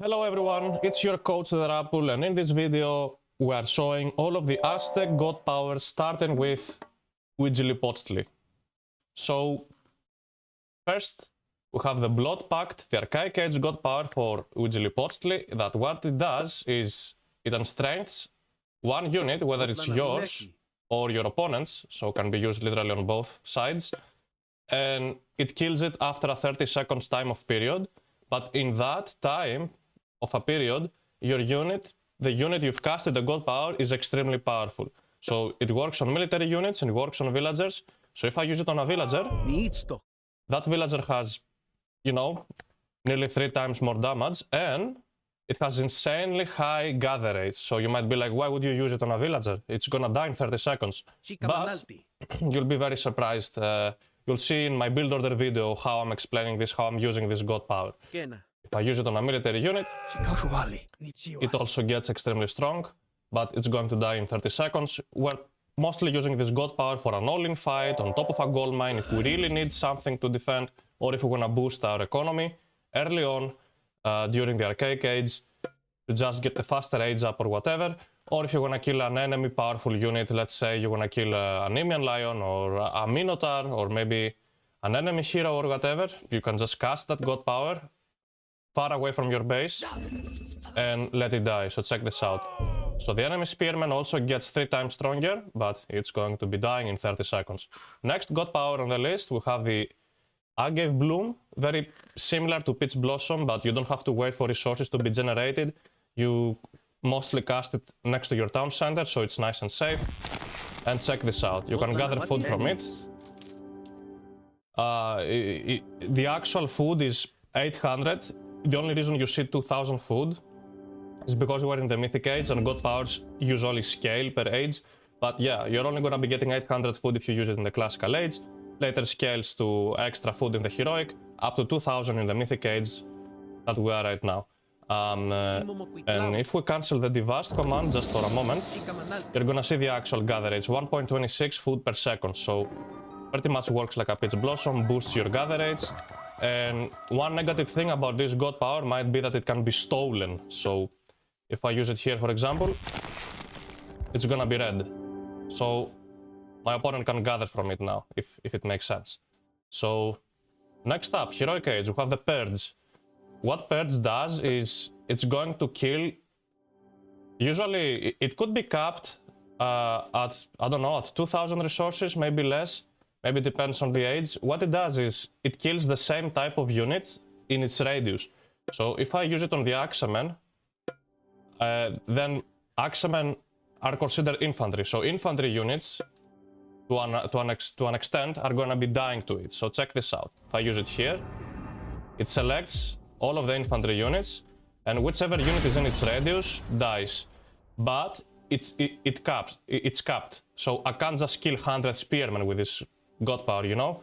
Hello everyone, it's your coach TheRapl, and in this video we are showing all of the Aztec god powers starting with Huitzilopochtli. So first we have the Blood Pact, the Archaic Age god power for Huitzilopochtli, that what it does is it unstrengths one unit, whether it's yours or your opponent's, so can be used literally on both sides, and it kills it after a 30 seconds time of period, but in that time of a period, your unit, the unit you've casted the god power, is extremely powerful. So it works on military units and it works on villagers. So if I use it on a villager, that villager has, you know, nearly 3 times more damage, and it has insanely high gather rates. So you might be like, why would you use it on a villager? It's gonna die in 30 seconds. But you'll be very surprised. You'll see in my build order video how I'm explaining this, how I'm using this god power. If I use it on a military unit, it also gets extremely strong, but it's going to die in 30 seconds. We're mostly using this god power for an all-in fight on top of a gold mine if we really need something to defend, or if we want to boost our economy early on during the Archaic Age to just get the faster age up or whatever, or if you want to kill an enemy powerful unit, let's say you want to kill an Nemean Lion or a Minotaur or maybe an enemy hero or whatever, you can just cast that god power far away from your base and let it die. So check this out. So the enemy spearman also gets 3 times stronger, but it's going to be dying in 30 seconds. Next god power on the list, we have the Agave Bloom, very similar to Peach Blossom, but you don't have to wait for resources to be generated. You mostly cast it next to your town center, so it's nice and safe. And check this out, you can gather food from it. The actual food is 800. The only reason you see 2000 food is because you are in the Mythic Age and god powers usually scale per age. But yeah, you're only gonna be getting 800 food if you use it in the Classical Age. Later scales to extra food in the Heroic, up to 2000 in the Mythic Age that we are right now. And if we cancel the Devast command just for a moment, you're gonna see the actual gather rates, 1.26 food per second. So pretty much works like a Peach Blossom, boosts your gather rates. And one negative thing about this god power might be that it can be stolen. So if I use it here, for example, it's gonna be red. So my opponent can gather from it now, if it makes sense. So next up, Heroic Age, we have the Purge. What Purge does is it's going to kill, usually it could be capped at, I don't know, at 2000 resources, maybe less. Maybe it depends on the age. What it does is it kills the same type of unit in its radius. So if I use it on the Axemen, then Axemen are considered infantry. So infantry units, to an extent, are going to be dying to it. So check this out. If I use it here, it selects all of the infantry units, and whichever unit is in its radius dies. But it's capped. So I can't just kill 100 spearmen with this god power, you know?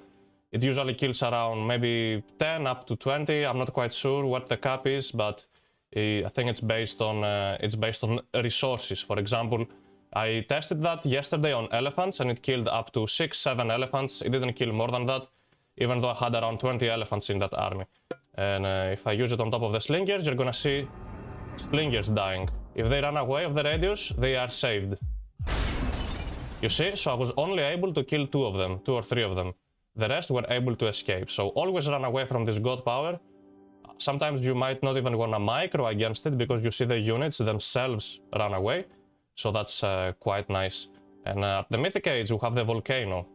It usually kills around maybe 10 up to 20. I'm not quite sure what the cap is, but I think it's based on resources. For example, I tested that yesterday on elephants and it killed up to 6-7 elephants. It didn't kill more than that, even though I had around 20 elephants in that army. And if I use it on top of the slingers, you're gonna see slingers dying. If they run away of the radius, they are saved. You see, so I was only able to kill 2 of them, 2 or 3 of them. The rest were able to escape. So always run away from this god power. Sometimes you might not even want to micro against it because you see the units themselves run away. So that's quite nice. And at the Mythic Age, we have the Volcano.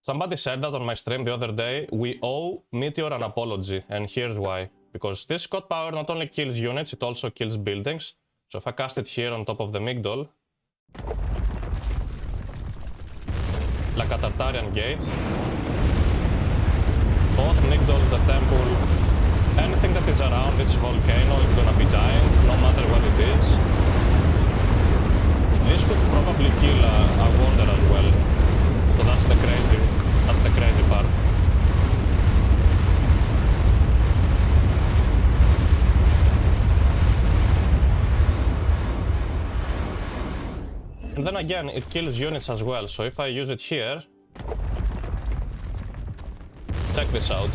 Somebody said that on my stream the other day. We owe Meteor an apology, and here's why. Because this god power not only kills units, it also kills buildings. So if I cast it here on top of the Migdol, like a Tartarian gate, both Migdols, the temple, anything that is around this volcano is gonna be dying, no matter what it is. This could probably kill a Wonder as well. So that's the crazy part. And then again, it kills units as well. So if I use it here, check this out.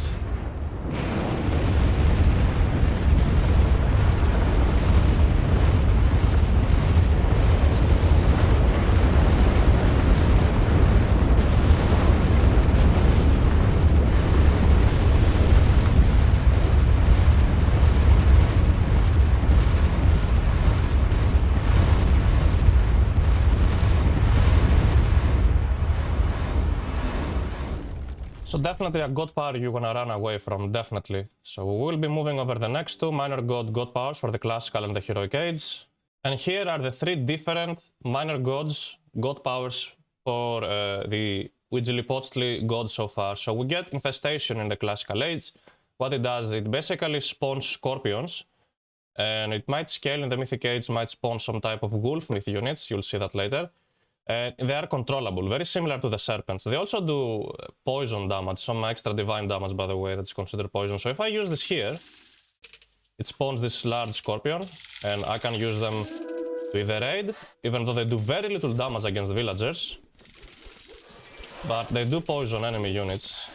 So definitely a god power you wanna run away from, definitely. So we will be moving over the next two minor god powers for the classical and the heroic age. And here are the three different minor god powers for the Huitzilopochtli gods so far. So we get Infestation in the classical age. What it does, it basically spawns scorpions. And it might scale in the mythic age, might spawn some type of wolf myth units, you'll see that later. And they are controllable, very similar to the serpents. They also do poison damage, some extra divine damage, by the way, that's considered poison. So if I use this here, it spawns this large scorpion, and I can use them to either raid, even though they do very little damage against villagers. But they do poison enemy units.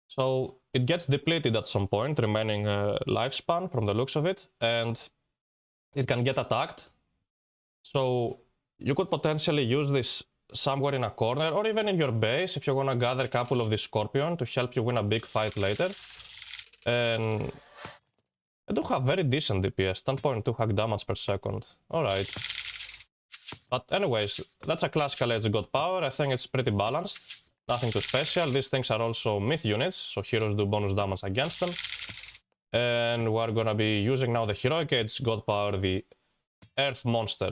So it gets depleted at some point, remaining lifespan from the looks of it, and it can get attacked. So you could potentially use this somewhere in a corner or even in your base if you want to gather a couple of the scorpion to help you win a big fight later. And I do have very decent DPS, 10.2 hack damage per second. Alright. But anyways, that's a classical age god power. I think it's pretty balanced. Nothing too special. These things are also myth units, so heroes do bonus damage against them. And we're gonna be using now the heroic age god power, the earth monster.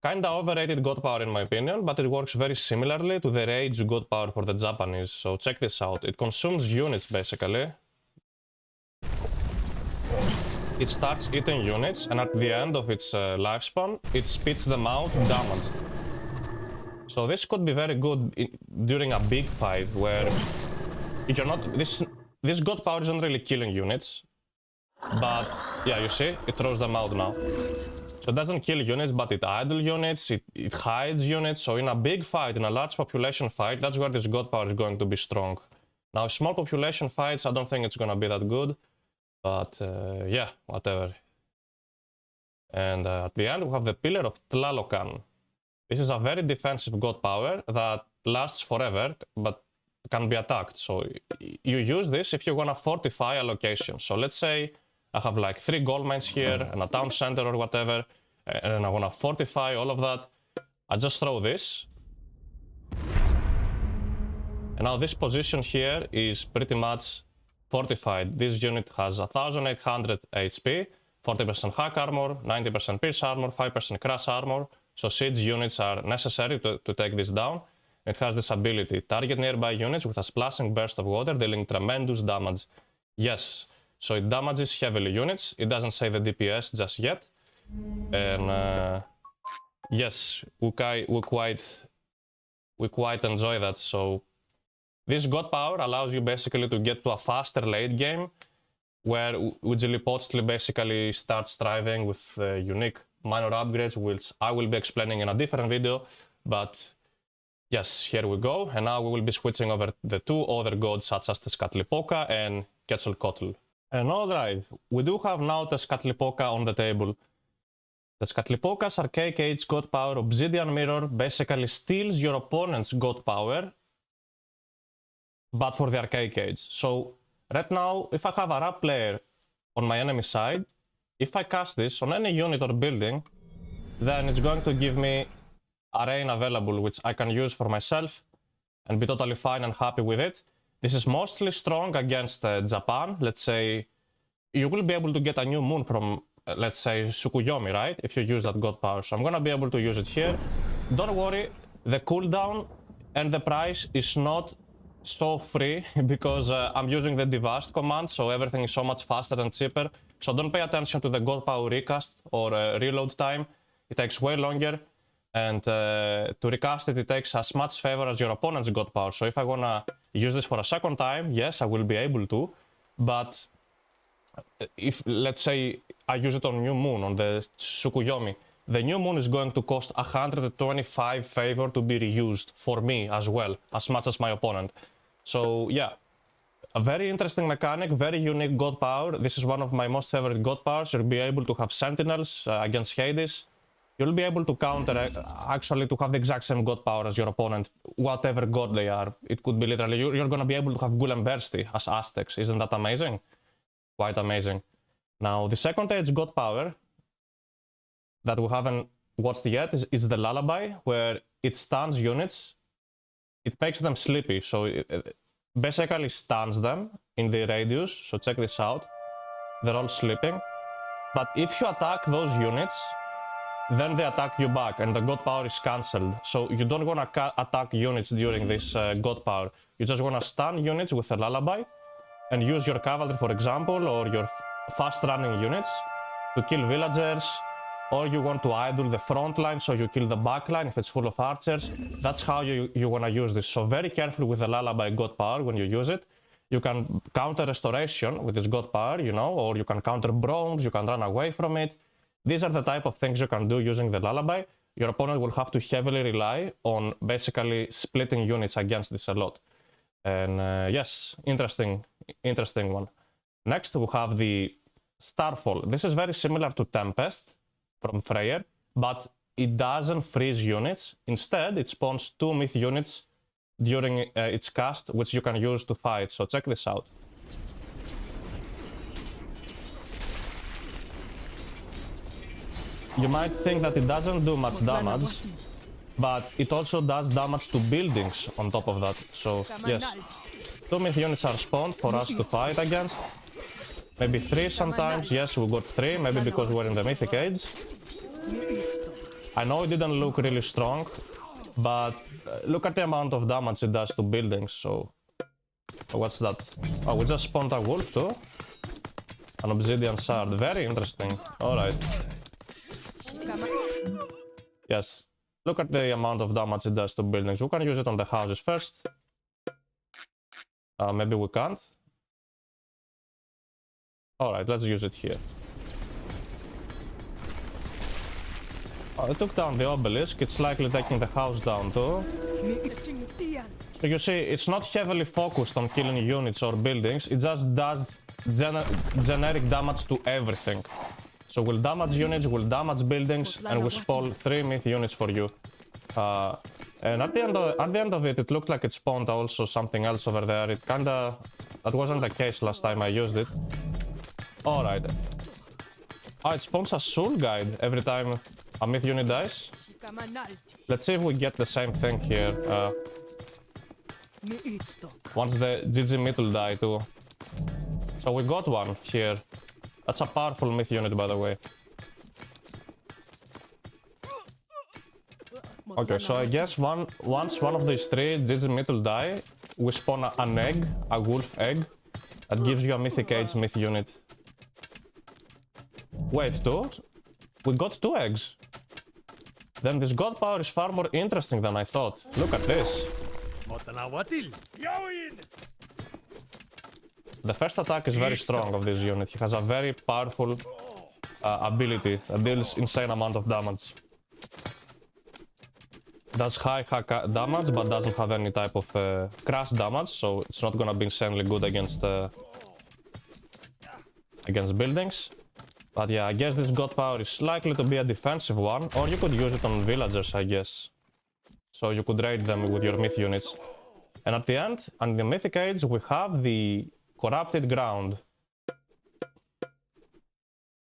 Kinda overrated god power in my opinion, but it works very similarly to the rage god power for the Japanese. So check this out. It consumes units basically. It starts eating units, and at the end of its lifespan, it spits them out damaged. So this could be very good during a big fight where you're not... This god power isn't really killing units, but yeah, you see, it throws them out now. So it doesn't kill units, but it idle units, it hides units. So in a big fight, in a large population fight, that's where this god power is going to be strong. Now, small population fights, I don't think it's gonna be that good, but yeah, whatever. And at the end, we have the Pillar of Talokan. This is a very defensive god power that lasts forever, but can be attacked. So you use this if you want to fortify a location. So let's say I have like 3 gold mines here and a town center or whatever, and I want to fortify all of that. I just throw this. And now this position here is pretty much fortified. This unit has 1800 HP, 40% hack armor, 90% pierce armor, 5% crash armor. So siege units are necessary to take this down. It has this ability, target nearby units with a splashing burst of water dealing tremendous damage. Yes, so it damages heavily units. It doesn't say the DPS just yet. And yes, we quite enjoy that. So this god power allows you basically to get to a faster late game where Huitzilopochtli basically starts thriving with unique minor upgrades, which I will be explaining in a different video, but yes, here we go, and now we will be switching over the 2 other gods such as Tezcatlipoca and Quetzalcoatl. And alright, we do have now Tezcatlipoca on the table. Tezcatlipoca's Archaic Age god power Obsidian Mirror basically steals your opponent's god power, but for the Archaic Age. So right now, if I have a RAP player on my enemy side, if I cast this on any unit or building, then it's going to give me a rain available, which I can use for myself and be totally fine and happy with it. This is mostly strong against Japan. Let's say you will be able to get a new moon from, let's say, Tsukuyomi, right? If you use that god power. So I'm gonna be able to use it here. Don't worry, the cooldown and the price is not so free because I'm using the devast command, so everything is so much faster and cheaper. So don't pay attention to the god power recast or reload time. It takes way longer, and to recast it, it takes as much favor as your opponent's god power. So if I wanna use this for a second time, yes, I will be able to, but if, let's say, I use it on New Moon, on the Tsukuyomi, the New Moon is going to cost 125 favor to be reused for me as well, as much as my opponent. So yeah, a very interesting mechanic, very unique god power. This is one of my most favorite god powers. You'll be able to have sentinels against Hades. You'll be able to counter, actually to have the exact same god power as your opponent, whatever god they are. It could be literally, you're gonna be able to have Golem Bursti as Aztecs. Isn't that amazing? Quite amazing. Now, the second age god power that we haven't watched yet is the Lullaby, where it stuns units. It makes them sleepy, so it basically stuns them in the radius. So check this out. They're all sleeping. But if you attack those units, then they attack you back, and the God Power is cancelled. So you don't want to attack units during this God Power. You just want to stun units with a Lullaby, and use your cavalry, for example, or your fast-running units to kill villagers, or you want to idle the front line, so you kill the back line if it's full of archers. That's how you want to use this. So very careful with the Lullaby God Power when you use it. You can counter Restoration with this God Power, you know, or you can counter Bronze, you can run away from it. These are the type of things you can do using the Lullaby. Your opponent will have to heavily rely on basically splitting units against this a lot. And yes, interesting one. Next we have the Starfall. This is very similar to Tempest from Freyr, but it doesn't freeze units. Instead, it spawns 2 myth units during its cast, which you can use to fight. So check this out. You might think that it doesn't do much damage, but it also does damage to buildings on top of that. So yes, 2 myth units are spawned for us to fight against. Maybe 3 sometimes. Yes, we got 3, maybe because we're in the Mythic Age. I know it didn't look really strong, but look at the amount of damage it does to buildings. So what's that? Oh, we just spawned a wolf too. An Obsidian shard. Very interesting. Alright. Yes. Look at the amount of damage it does to buildings. We can use it on the houses first. Maybe we can't. Alright, let's use it here. Oh, it took down the obelisk. It's likely taking the house down too. So you see, it's not heavily focused on killing units or buildings. It just does generic damage to everything. So we'll damage units, we'll damage buildings, and we'll spawn 3 myth units for you. And at the end of it, it looked like it spawned also something else over there. It kinda... That wasn't the case last time I used it. Alright. Oh, it spawns a soul guide every time a myth unit dies. Let's see if we get the same thing here. Once the GG myth will die too. So we got one here. That's a powerful myth unit, by the way. Okay, so I guess once one of these 3 GG myth will die, we spawn an egg, a wolf egg, that gives you a Mythic Age myth unit. Wait, 2? We got 2 eggs. Then this God Power is far more interesting than I thought. Look at this. The first attack is very strong of this unit. He has a very powerful ability that deals insane amount of damage. Does high damage, but doesn't have any type of crash damage, so it's not gonna be insanely good against buildings. But yeah, I guess this God Power is likely to be a defensive one, or you could use it on villagers, I guess. So you could raid them with your myth units. And at the end, on the Mythic Age, we have the Corrupted Ground.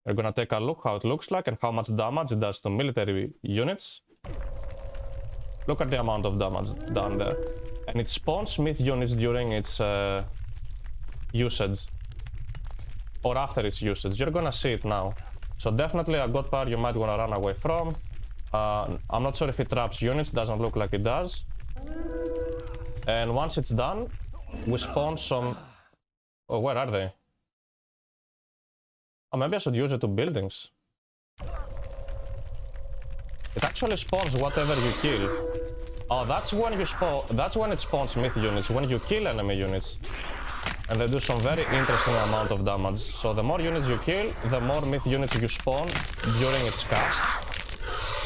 We're gonna take a look how it looks like and how much damage it does to military units. Look at the amount of damage done there. And it spawns myth units during its usage. Or after its usage. You're gonna see it now. So definitely a God Power you might wanna run away from. I'm not sure if it traps units, doesn't look like it does. And once it's done, we spawn some... Oh, where are they? Oh, maybe I should use it to buildings. It actually spawns whatever you kill. Oh, that's when it spawns myth units, when you kill enemy units. And they do some very interesting amount of damage. So the more units you kill, the more myth units you spawn during its cast.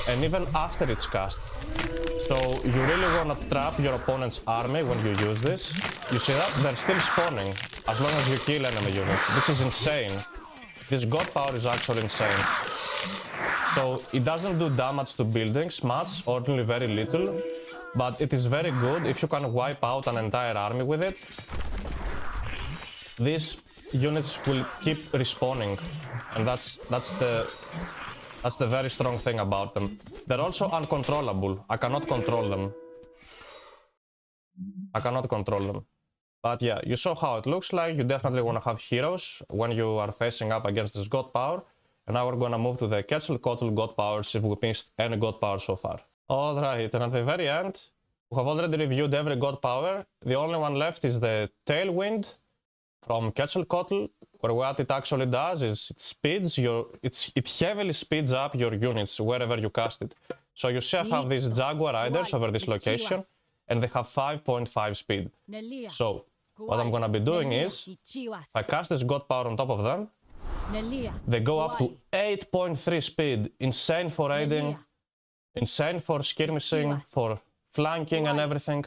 And even after its cast. So you really want to trap your opponent's army when you use this. You see that? They're still spawning as long as you kill enemy units. This is insane. This God Power is actually insane. So it doesn't do damage to buildings much, or only very little. But it is very good if you can wipe out an entire army with it. These units will keep respawning, and that's the very strong thing about them. They're also uncontrollable. I cannot control them. I cannot control them. But yeah, you saw how it looks like. You definitely want to have heroes when you are facing up against this god power. And now we're gonna move to the Quetzalcoatl god powers if we missed any god power so far. Alright, and at the very end, we have already reviewed every god power. The only one left is the Tailwind from Quetzalcoatl, where what it actually does is it heavily speeds up your units wherever you cast it. So you see I have these Jaguar Riders over this location, and they have 5.5 speed. So what I'm gonna be doing is, if I cast this god power on top of them, they go up to 8.3 speed, insane for raiding, insane for skirmishing, for flanking and everything.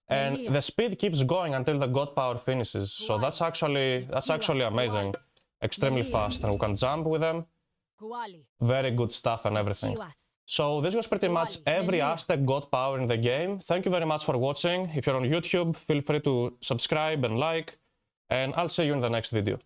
And the speed keeps going until the god power finishes. So that's actually amazing. Extremely fast, and we can jump with them. Very good stuff and everything. So this was pretty much every Aztec god power in the game. Thank you very much for watching. If you're on YouTube, feel free to subscribe and like, and I'll see you in the next video.